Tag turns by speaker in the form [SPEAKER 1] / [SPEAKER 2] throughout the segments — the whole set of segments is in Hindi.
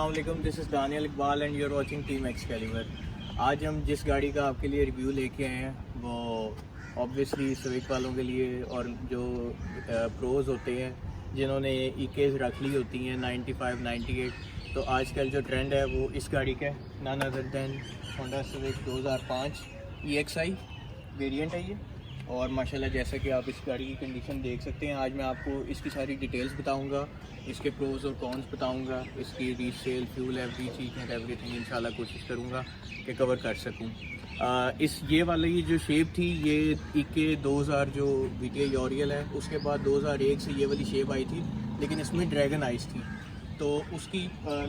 [SPEAKER 1] अस्सलाम, this is Daniyal Iqbal and you are watching team Excalibur. आज हम जिस गाड़ी का आपके लिए रिव्यू लेके आए हैं वो ऑब्वियसली सिविक वालों के लिए और जो प्रोज होते हैं जिन्होंने ईकेज़ रख ली होती हैं 95, 98। तो आजकल जो ट्रेंड है वो इस गाड़ी का none other than Honda Civic 2005 EXI variant है ये। और माशाल्लाह जैसा कि आप इस गाड़ी की कंडीशन देख सकते हैं, आज मैं आपको इसकी सारी डिटेल्स बताऊंगा, इसके प्रोज और कॉन्स बताऊंगा, इसकी resale, fuel, every cheese and everything इंशाल्लाह कोशिश करूंगा कि कवर कर सकूं। इस ये वाली जो शेप थी ये इके 2000 जो VTI ऑरियल है, उसके बाद 2001 से ये वाली शेप आई थी, लेकिन इसमें ड्रैगन आइस थी। तो उसकी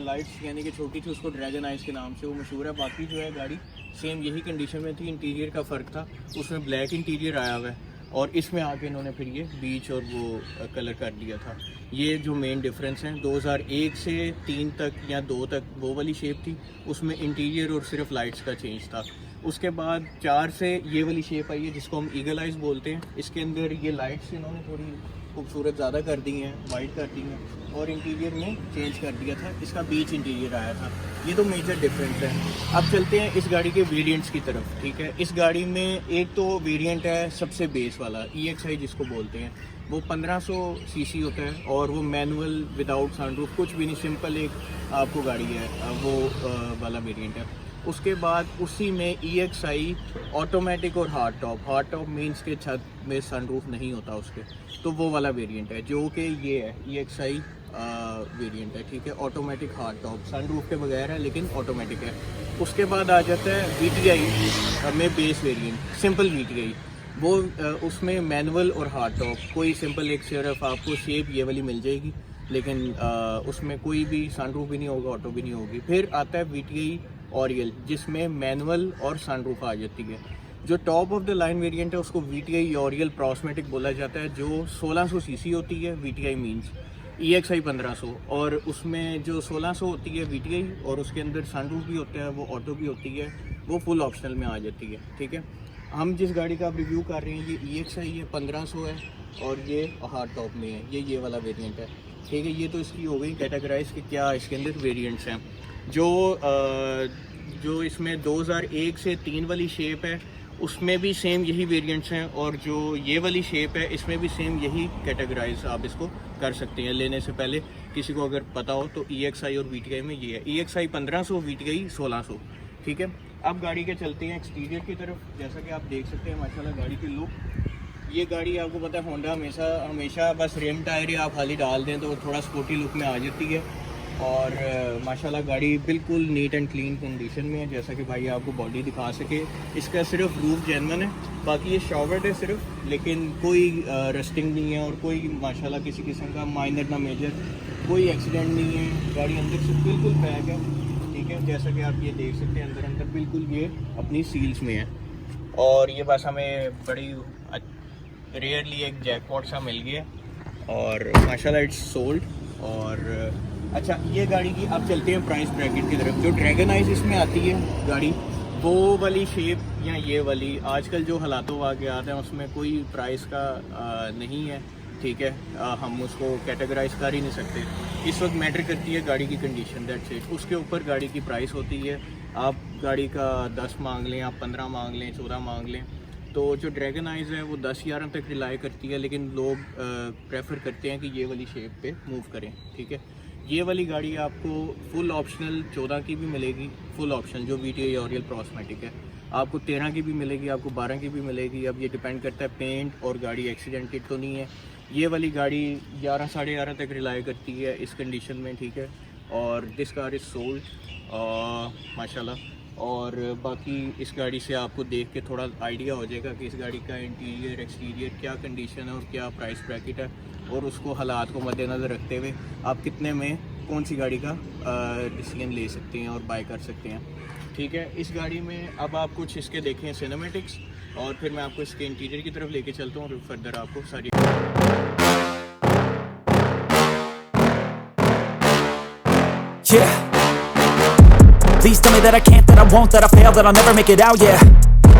[SPEAKER 1] लाइट्स यानी कि छोटी थी, उसको ड्रैगन आइस के नाम से वो मशहूर है। बाकी जो है गाड़ी सेम यही कंडीशन में थी, इंटीरियर का फ़र्क था, उसमें ब्लैक इंटीरियर आया हुआ है और इसमें आके इन्होंने फिर ये बीच और वो कलर कर दिया था। ये जो मेन डिफरेंस हैं 2001 से 3 तक या 2 तक वो वाली शेप थी, उसमें इंटीरियर और सिर्फ लाइट्स का चेंज था। उसके बाद 4 से ये वाली शेप आई है जिसको हम ईगल आइज बोलते हैं। इसके अंदर ये लाइट्स इन्होंने थोड़ी खूबसूरत ज़्यादा कर दी हैं, वाइट कर दी हैं और इंटीरियर में चेंज कर दिया था, इसका बीच इंटीरियर आया था। ये तो मेजर डिफरेंस है। अब चलते हैं इस गाड़ी के वेरिएंट्स की तरफ, ठीक है। इस गाड़ी में एक तो वेरिएंट है सबसे बेस वाला EXI जिसको बोलते हैं, वो 1500 सीसी होता है और वो मैनुअल विदाउट सनरूफ, कुछ भी नहीं, सिंपल एक आपको गाड़ी है वो वाला वेरिएंट है। उसके बाद उसी में EXI ऑटोमेटिक और हार्ड टॉप मीन्स के छत में सनरूफ नहीं होता उसके, तो वो वाला वेरिएंट है जो कि ये है EXI वेरिएंट है, ठीक है। ऑटोमेटिक हार्ड टॉप सनरूफ के बगैर है लेकिन ऑटोमेटिक है। उसके बाद आ जाता है VTI में बेस वेरिएंट, सिंपल VTI, वो उसमें मैनुअल और हार्ड टॉप, कोई सिंपल एक सिर्फ आपको शेप ये वाली मिल जाएगी, लेकिन उसमें कोई भी सनरूफ भी नहीं होगा, ऑटो भी नहीं होगी। फिर आता है VTI ऑरियल जिसमें मैनुअल और सनरूफ आ जाती है। जो top of the line variant है उसको VTI ऑरियल प्रोस्मेटिक बोला जाता है, जो 1600 सीसी होती है VTI मीन्स, EXI 1500, और उसमें जो 1600 होती है VTI और उसके अंदर सनरूफ भी होता है, वो ऑटो भी होती है, वो फुल ऑप्शनल में आ जाती है, ठीक है। हम जिस गाड़ी का आप रिव्यू कर रहे हैं ये EXI है, 1500 है और ये हार्ड टॉप में है, ये वाला वेरिएंट है, ठीक है। ये तो इसकी हो गई कैटेगराइज कि क्या इसके अंदर वेरिएंट्स हैं। जो इसमें 2001 से 3 वाली शेप है उसमें भी सेम यही वेरिएंट्स हैं, और जो ये वाली शेप है इसमें भी सेम यही कैटेगराइज आप इसको कर सकते हैं। लेने से पहले किसी को अगर पता हो तो EXI और VTI में ये है, EXI 1500, VTI 1600, ठीक है। अब गाड़ी के चलते हैं एक्सटीरियर की तरफ। जैसा कि आप देख सकते हैं माशाल्लाह गाड़ी की लुक, ये गाड़ी आपको पता है होंडा हमेशा बस रिम टायर आप खाली डाल दें तो थोड़ा स्पोर्टी लुक में आ जाती है, और माशाल्लाह गाड़ी बिल्कुल नीट एंड क्लीन कंडीशन में है, जैसा कि भाई आपको बॉडी दिखा सके। इसका सिर्फ रूफ जेन्युइन है, बाकी ये शॉवर्ड है सिर्फ, लेकिन कोई रस्टिंग नहीं है और कोई माशाल्लाह किसी किस्म का माइनर ना मेजर कोई एक्सीडेंट नहीं है। गाड़ी अंदर से बिल्कुल पैक है, ठीक है, जैसा कि आप ये देख सकते हैं अंदर बिल्कुल ये अपनी सील्स में है। और ये बस हमें बड़ी रेयरली एक जैकपॉट सा मिल गया और माशाल्लाह इट्स सोल्ड। और अच्छा, ये गाड़ी की अब चलते हैं प्राइस ब्रैकेट की तरफ। जो ड्रैगन आइस इसमें आती है गाड़ी, वो वाली शेप या ये वाली, आजकल जो हालातों वाक़ आते हैं उसमें कोई प्राइस का नहीं है, ठीक है। हम उसको कैटेगराइज कर ही नहीं सकते। इस वक्त मैटर करती है गाड़ी की कंडीशन, दैट्स इट। उसके ऊपर गाड़ी की प्राइस होती है। आप गाड़ी का 10 मांग लें, आप 15 मांग लें, 14 मांग लें, तो जो ड्रैगन आइज़ है वो 10-11 तक रिलाई करती है, लेकिन लोग प्रेफर करते हैं कि ये वाली शेप पे मूव करें, ठीक है। ये वाली गाड़ी आपको फुल ऑप्शनल 14 की भी मिलेगी, फुल ऑप्शन जो VTI ऑरियल प्रोस्मेटिक है, आपको 13 की भी मिलेगी, आपको 12 की भी मिलेगी। अब ये डिपेंड करता है पेंट और गाड़ी एक्सीडेंटेड तो नहीं है। ये वाली गाड़ी 11 साढ़े 11 तक रिलाई करती है इस कंडीशन में, ठीक है। और दिस कार इज़ सोल्ड माशाल्लाह। और बाकी इस गाड़ी से आपको देख के थोड़ा आइडिया हो जाएगा कि इस गाड़ी का इंटीरियर एक्सटीरियर क्या कंडीशन है और क्या प्राइस ब्रैकेट है, और उसको हालात को मद्देनज़र रखते हुए आप कितने में कौन सी गाड़ी का डिसीजन ले सकते हैं और बाय कर सकते हैं, ठीक है। इस गाड़ी में अब आप कुछ इसके देखें सिनेमैटिक्स, और फिर मैं आपको इसके इंटीरियर की तरफ लेके चलता हूँ और फर्दर आपको सारी
[SPEAKER 2] Please tell me that I can't, that I won't, that I fail, that I'll never make it out, yeah.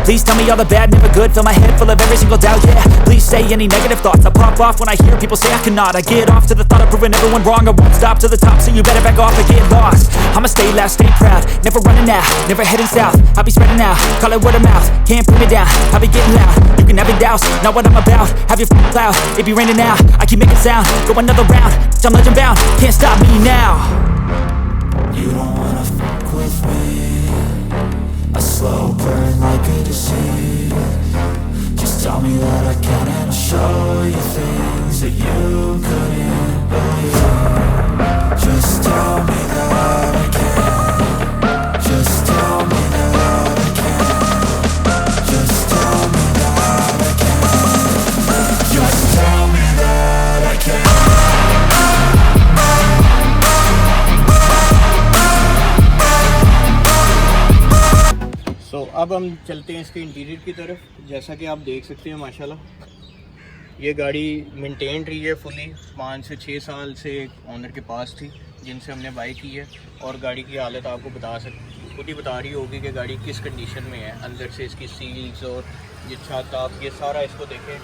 [SPEAKER 2] Please tell me all the bad, never good, fill my head full of every single doubt, yeah. Please say any negative thoughts, I pop off when I hear people say I cannot. I get off to the thought of proving everyone wrong, I won't stop to the top, so you better back off and get lost. I'ma stay loud, stay proud, never running out, never heading south. I'll be spreading out, call it word of mouth. Can't put me down, I'll be getting loud. You can have it douse, not what I'm about. Have your f***ing cloud, it be raining now. I keep making sound, go another round. I'm legend bound, can't stop me now. You don't wanna f*** with me. A slow burn like a disease. Just tell me that I can and I'll show you things that you couldn't believe. Just tell me that I can. Just tell me that I can. Just tell me that I can. Just tell me that I can.
[SPEAKER 1] So, अब हम चलते हैं इसके इंटीरियर की तरफ। जैसा कि आप देख सकते हैं माशाल्लाह ये गाड़ी मेंटेन रही है फुली। 5 से 6 साल से ऑनर के पास थी जिनसे हमने बाई की है, और गाड़ी की हालत आपको खुद ही बता रही होगी कि गाड़ी किस कंडीशन में है। अंदर से इसकी सील्स और ये छत, आप ये सारा इसको देखें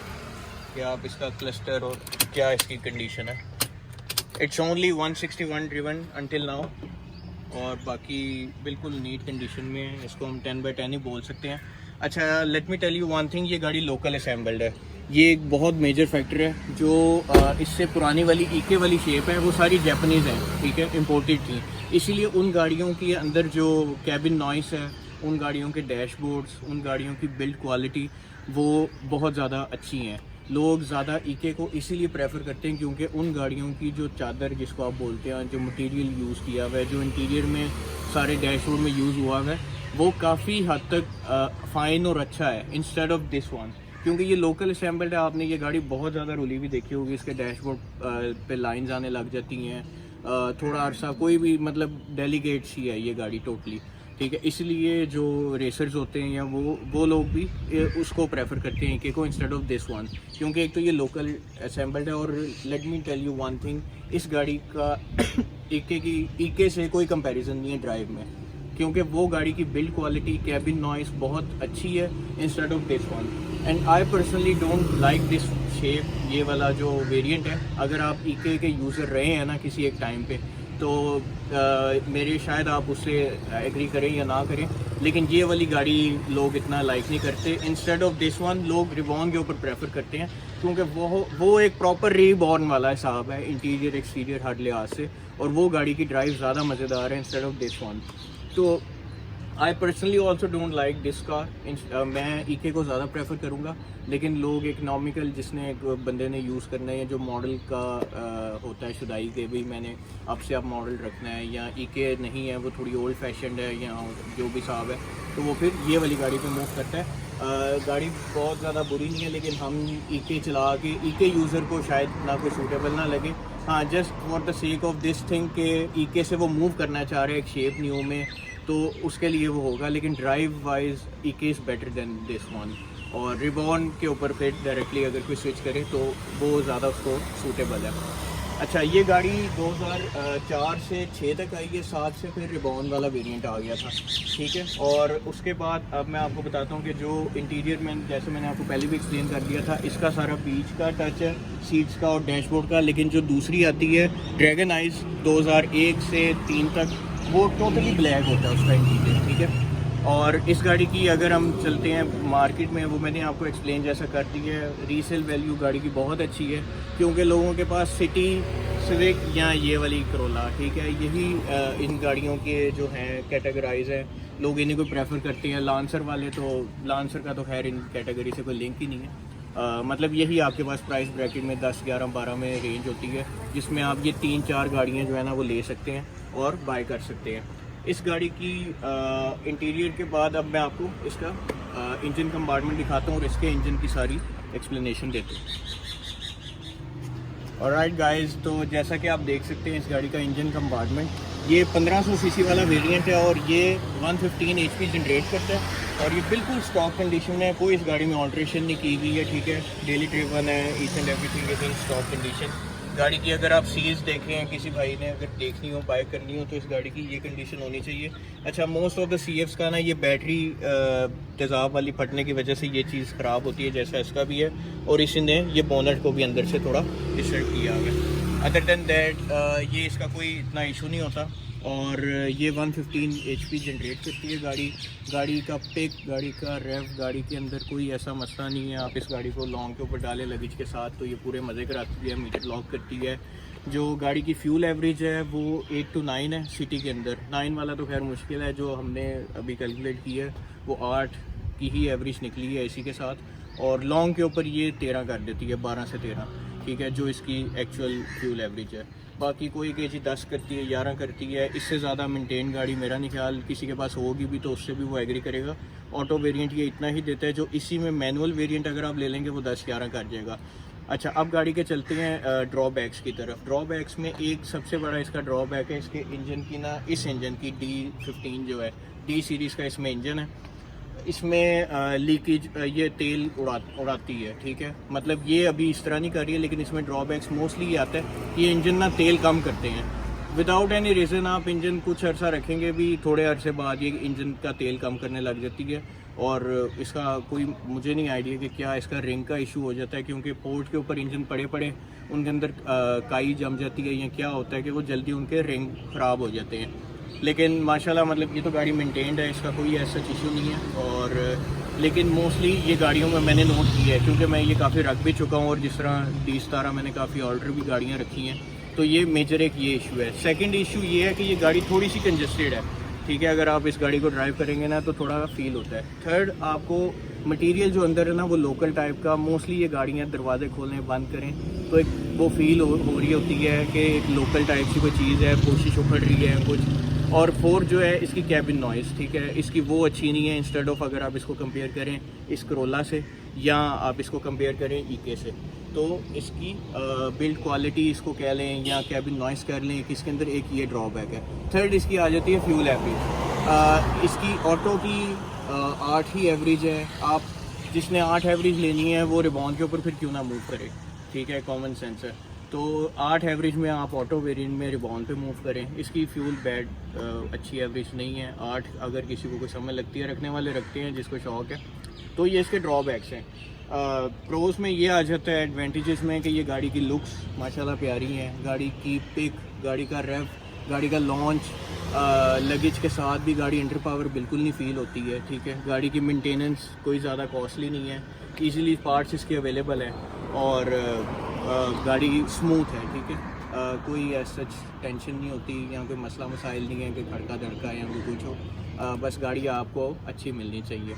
[SPEAKER 1] कि आप इसका क्लस्टर और क्या इसकी कंडीशन है। It's only 161 driven until now, और बाकी बिल्कुल नीट कंडीशन में है। इसको हम 10/10 ही बोल सकते हैं। अच्छा, let me tell you one thing, ये गाड़ी लोकल असेंबल्ड है। ये एक बहुत मेजर फैक्टर है। जो इससे पुरानी वाली ईके वाली शेप है वो सारी जापानीज़ हैं, ठीक है, इंपोर्टेड थी। इसीलिए उन गाड़ियों के अंदर जो कैबिन नॉइस है, उन गाड़ियों के डैशबोर्ड्स, उन गाड़ियों की बिल्ड क्वालिटी वो बहुत ज़्यादा अच्छी हैं। लोग ज़्यादा ईके को इसीलिए प्रेफर करते हैं क्योंकि उन गाड़ियों की जो चादर जिसको आप बोलते हैं, जो मटेरियल यूज़ किया हुआ है, जो इंटीरियर में सारे डैशबोर्ड में यूज़ हुआ हुआ है, वो काफ़ी हद तक फ़ाइन और अच्छा है इंस्टेड ऑफ दिस वन। क्योंकि ये लोकल असेंबल्ड है। आपने ये गाड़ी बहुत ज़्यादा रुली भी देखी होगी, इसके डैशबोर्ड पे लाइंस आने लग जाती हैं। थोड़ा अरसा कोई भी मतलब डेलीकेट सी है ये गाड़ी टोटली, ठीक है। इसलिए जो रेसर्स होते हैं या वो लोग भी उसको प्रेफर करते हैं ईके को इंस्टेड ऑफ दिस वन, क्योंकि एक तो ये लोकल असेंबल्ड है। और let me tell you one thing, इस गाड़ी का ईके से कोई कंपैरिजन नहीं है ड्राइव में, क्योंकि वो गाड़ी की बिल्ड क्वालिटी, कैबिन नॉइस बहुत अच्छी है instead of this one. And I personally don't like this shape, ये वाला जो वेरिएंट है। अगर आप ईके के यूज़र रहे हैं ना किसी एक टाइम पे, तो मेरे शायद आप उससे एग्री करें या ना करें, लेकिन ये वाली गाड़ी लोग इतना लाइक नहीं करते। इंस्टेड ऑफ दिस वन लोग रिबॉर्न के ऊपर प्रेफर करते हैं, क्योंकि वो एक प्रॉपर रीबॉर्न वाला हिसाब है इंटीरियर एक्सटीरियर हर लिहाज से, और वो गाड़ी की ड्राइव ज़्यादा मज़ेदार है इंस्टेड ऑफ दिस वन। तो I personally also don't like this car. मैं ईके को ज़्यादा प्रेफर करूँगा, लेकिन लोग इकनॉमिकल जिसने एक बंदे ने यूज़ करना है, या जो मॉडल का होता है शुदाई के भी मैंने अब से आप मॉडल रखना है, या ईके नहीं है वो थोड़ी ओल्ड फैशनड है या जो भी साहब है, तो वो फिर ये वाली गाड़ी पे मूव करता है। गाड़ी बहुत ज़्यादा बुरी नहीं है, लेकिन हम ईके चला के ईके यूज़र को शायद ना कोई सूटेबल ना लगे। हाँ, just for the sake of this thing के ईके से वो मूव करना चाह रहे हैं एक शेप न्यू में, तो उसके लिए वो होगा। लेकिन ड्राइव वाइज ईके is better than this one, और रिबॉर्न के ऊपर फिर डायरेक्टली अगर कोई स्विच करे तो वो ज़्यादा उसको सूटेबल है। अच्छा, ये गाड़ी 2004 से 6 तक आई है, 7 से फिर रिबॉर्न वाला वेरिएंट आ गया था, ठीक है। और उसके बाद अब मैं आपको बताता हूँ कि जो इंटीरियर में, जैसे मैंने आपको पहले भी एक्सप्लेन कर दिया था, इसका सारा बीच का टच है, सीट्स का और डैशबोर्ड का। लेकिन जो दूसरी आती है ड्रैगन आइज 2001 से 3 तक, वो टोटली ब्लैक होता है उसका इंटीरियर, ठीक है। और इस गाड़ी की अगर हम चलते हैं मार्केट में, वो मैंने आपको एक्सप्लेन जैसा कर दी है, रीसेल वैल्यू गाड़ी की बहुत अच्छी है, क्योंकि लोगों के पास सिटी सिविक या ये वाली करोला, ठीक है, यही इन गाड़ियों के जो हैं कैटेगराइज हैं, लोग इन्हीं को प्रेफर करते हैं। लांसर वाले तो, लांसर का तो खैर इन कैटेगरी से कोई लिंक ही नहीं है। मतलब यही आपके पास प्राइस ब्रैकेट में 10, 11, 12 में रेंज होती है, जिसमें आप ये 3-4 गाड़ियाँ जो है ना वो ले सकते हैं और बाय कर सकते हैं। इस गाड़ी की इंटीरियर के बाद अब मैं आपको इसका इंजन कंपार्टमेंट दिखाता हूँ और इसके इंजन की सारी एक्सप्लेनेशन देता हूँ। ऑलराइट गाइस, तो जैसा कि आप देख सकते हैं इस गाड़ी का इंजन कंपार्टमेंट, ये 1500 सीसी वाला वेरिएंट है और ये 115 HP जनरेट करता है, और ये बिल्कुल स्टॉक कंडीशन है, कोई इस गाड़ी में ऑल्ट्रेशन नहीं की गई है, ठीक है। डेली ड्रिवन है, each and everything is in stock condition. गाड़ी की अगर आप सीरीज़ देखें, किसी भाई ने अगर देखनी हो, बाय करनी हो, तो इस गाड़ी की ये कंडीशन होनी चाहिए। अच्छा, मोस्ट ऑफ द CFs का ना ये बैटरी तेज़ाब वाली फटने की वजह से ये चीज़ ख़राब होती है, जैसा इसका भी है, और इसने ये बोनट को भी अंदर से थोड़ा डिस्टर्ब किया है। अदर देन दैट ये इसका कोई इतना इशू नहीं होता। और ये 115 HP जनरेट करती है गाड़ी का पिक, गाड़ी का रेव, गाड़ी के अंदर कोई ऐसा मसला नहीं है। आप इस गाड़ी को लॉन्ग के ऊपर डालें लगेज के साथ तो ये पूरे मज़े कराती है, मीटर लॉक करती है। जो गाड़ी की फ्यूल एवरेज है वो 8 to 9 है सिटी के अंदर। 9 वाला तो खैर मुश्किल है, जो हमने अभी कैलकुलेट की है वो 8 की ही एवरेज निकली है इसी के साथ। और लॉन्ग के ऊपर ये 13 कर देती है, 12 से 13, ठीक है, जो इसकी एक्चुअल फ्यूल एवरेज है। बाकी कोई केजी 10 करती है, 11 करती है। इससे ज़्यादा मेंटेन गाड़ी मेरा नहीं ख्याल किसी के पास होगी भी तो उससे भी वो एग्री करेगा। ऑटो वेरिएंट ये इतना ही देता है, जो इसी में मैनुअल वेरिएंट अगर आप ले लेंगे वो 10-11 कर जाएगा। अच्छा, अब गाड़ी के चलते हैं ड्रॉबैक्स की तरफ। ड्रॉबैक्स में एक सबसे बड़ा इसका ड्रॉबैक है इसके इंजन की ना, इस इंजन की D15 जो है, D सीरीज़ का इसमें इंजन है। इसमें लीकेज ये तेल उड़ाती है, ठीक है, मतलब ये अभी इस तरह नहीं कर रही है, लेकिन इसमें ड्रॉबैक्स मोस्टली ये आता है कि ये इंजन ना तेल कम करते हैं। विदाउट एनी रीज़न आप इंजन कुछ अर्सा रखेंगे भी, थोड़े अरसे बाद ये इंजन का तेल कम करने लग जाती है। और इसका कोई मुझे नहीं आइडिया कि क्या इसका रिंग का इशू हो जाता है, क्योंकि पोर्ट के ऊपर इंजन पड़े उनके अंदर काई जम जाती है या क्या होता है कि वो जल्दी उनके रिंग ख़राब हो जाते हैं। लेकिन माशाल्लाह मतलब ये तो गाड़ी मेंटेन्ड है, इसका कोई ऐसा इशू नहीं है। और लेकिन मोस्टली ये गाड़ियों में मैंने नोट किया है, क्योंकि मैं ये काफ़ी रख भी चुका हूँ और जिस तरह D17 मैंने काफ़ी ऑर्डर भी गाड़ियाँ रखी हैं, तो ये मेजर एक ये इशू है। सेकंड इशू ये है कि ये गाड़ी थोड़ी सी कंजस्टेड है, ठीक है, अगर आप इस गाड़ी को ड्राइव करेंगे ना तो थोड़ा फील होता है। थर्ड, आपको मटेरियल जो अंदर है ना वो लोकल टाइप का, मोस्टली ये गाड़ियाँ दरवाजे खोलें बंद करें तो एक वो फील हो रही होती है कि एक लोकल टाइप की कोई चीज़ है, कोशिश उखड़ रही है कुछ। और फोर्थ जो है इसकी कैबिन नॉइज़, ठीक है, इसकी वो अच्छी नहीं है। इंस्टेड ऑफ अगर आप इसको कंपेयर करें इस करोला से या आप इसको कंपेयर करें EK से, तो इसकी बिल्ड क्वालिटी इसको कह लें या कैबिन नॉइज़ कर लें, इसके अंदर एक ये ड्रॉबैक है। थर्ड इसकी आ जाती है फ्यूल एवरेज। इसकी ऑटो की 8 ही एवरेज है। आप जिसने 8 एवरेज लेनी है वो रिबॉन के ऊपर फिर क्यों ना मूव करे, ठीक है, कॉमन सेंस है। तो 8 एवरेज में आप ऑटो वेरिएंट में रिबॉन पे मूव करें। इसकी फ्यूल बैड अच्छी एवरेज नहीं है। 8 अगर किसी को कोई समय लगती है, रखने वाले रखते हैं जिसको शौक है, तो ये इसके ड्रॉबैक्स हैं। प्रोज में ये आ जाता है एडवांटेजेस में कि ये गाड़ी की लुक्स माशाल्लाह प्यारी हैं, गाड़ी की पिक, गाड़ी का रेव, गाड़ी का लॉन्च, लगेज के साथ भी गाड़ी अंडर पावर बिल्कुल नहीं फील होती है, ठीक है। गाड़ी की मेंटेनेंस कोई ज़्यादा कॉस्टली नहीं है, ईज़िली पार्ट्स इसके अवेलेबल हैं और गाड़ी स्मूथ है, ठीक है। कोई सच टेंशन नहीं होती या कोई मसला मसाइल नहीं है कि खड़का धड़का या कोई कुछ हो, बस गाड़ी आपको अच्छी मिलनी चाहिए।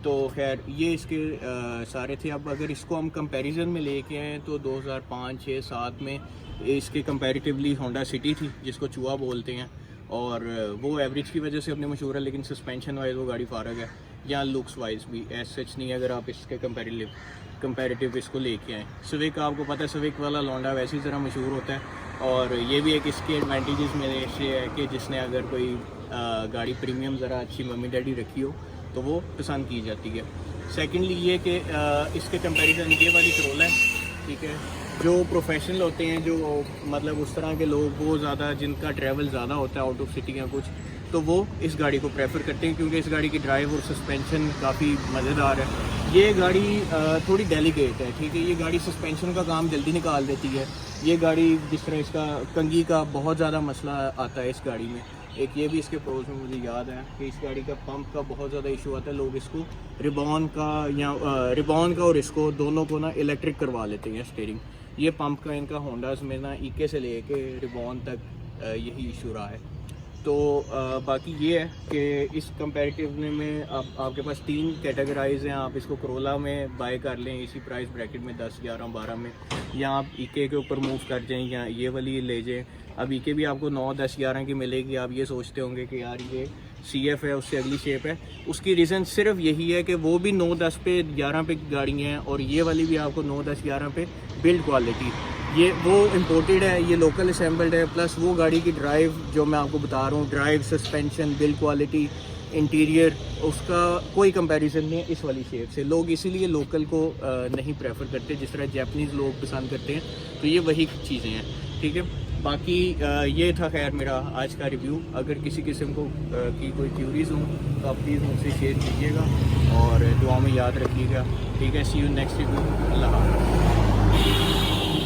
[SPEAKER 1] तो खैर ये इसके सारे थे। अब अगर इसको हम कंपैरिजन में लेके आएँ तो 2005, 6, 7 में इसके कंपैरेटिवली होंडा सिटी थी जिसको चूहा बोलते हैं, और वो एवरेज की वजह से अपने मशहूर है, लेकिन सस्पेंशन वाइज वो गाड़ी फारग है, या लुक्स वाइज भी एज सच नहीं है अगर आप इसके कंपैरेटिव इसको लेके आएँ। सिविक आपको पता है, सिविक वाला लौंडा वैसी तरह मशहूर होता है, और ये भी एक इसके एडवांटेजेस में से है कि जिसने अगर कोई गाड़ी प्रीमियम ज़रा अच्छी मम्मी डैडी रखी हो तो वो पसंद की जाती है। सेकेंडली ये कि इसके कंपैरिजन ये वाली करोला है, ठीक है, जो प्रोफेशनल होते हैं, जो मतलब उस तरह के लोग, वो ज़्यादा जिनका ट्रैवल ज़्यादा होता है आउट ऑफ सिटी या कुछ, तो वो इस गाड़ी को प्रेफर करते हैं क्योंकि इस गाड़ी की ड्राइव और सस्पेंशन काफ़ी मज़ेदार है। ये गाड़ी थोड़ी डेलिकेट है, ठीक है, ये गाड़ी सस्पेंशन का काम जल्दी निकाल देती है। ये गाड़ी जिस तरह इसका कंघी का बहुत ज़्यादा मसला आता है इस गाड़ी में, एक ये भी इसके प्रोज में मुझे याद है कि इस गाड़ी का पंप का बहुत ज़्यादा इशू आता है। लोग इसको रिबॉन का और इसको दोनों को ना इलेक्ट्रिक करवा लेते हैं स्टीयरिंग। ये पंप का इनका होंडास में ना EK से लेके रिबॉन तक यही इशू रहा है। तो बाकी ये है कि इस कंपैरेटिव में आपके पास 3 कैटेगराइज हैं। आप इसको करोला में बाय कर लें इसी प्राइस ब्रैकेट में 10, 11, 12 में, या आप EK के ऊपर मूव कर जाएं या ये वाली ले जाएं। अब EK भी आपको 9, 10, 11 की मिलेगी। आप ये सोचते होंगे कि यार ये CF है, उससे अगली शेप है। उसकी रीज़न सिर्फ यही है कि वो भी 9, 10 पे 11 पे गाड़ियाँ हैं, और ये वाली भी आपको 9, 10, 11 पे बिल्ड क्वालिटी, ये वो इम्पोर्टेड है, ये लोकल असेंबल्ड है। प्लस वो गाड़ी की ड्राइव जो मैं आपको बता रहा हूँ, drive, suspension, build quality, interior, उसका कोई कंपैरिजन नहीं है इस वाली शेप से। लोग इसीलिए लोकल को नहीं प्रेफर करते जिस तरह जापानीज़ लोग पसंद करते हैं। तो ये वही चीज़ें हैं, ठीक है। बाकी ये था खैर मेरा आज का रिव्यू। अगर किसी किस्म को की कोई क्यूरीज हो तो आप प्लीज़ मुझसे शेयर कीजिएगा और दुआ में याद रखिएगा, ठीक है। सी यू नेक्स्ट रिव्यू। अल्लाह हाफ़िज़।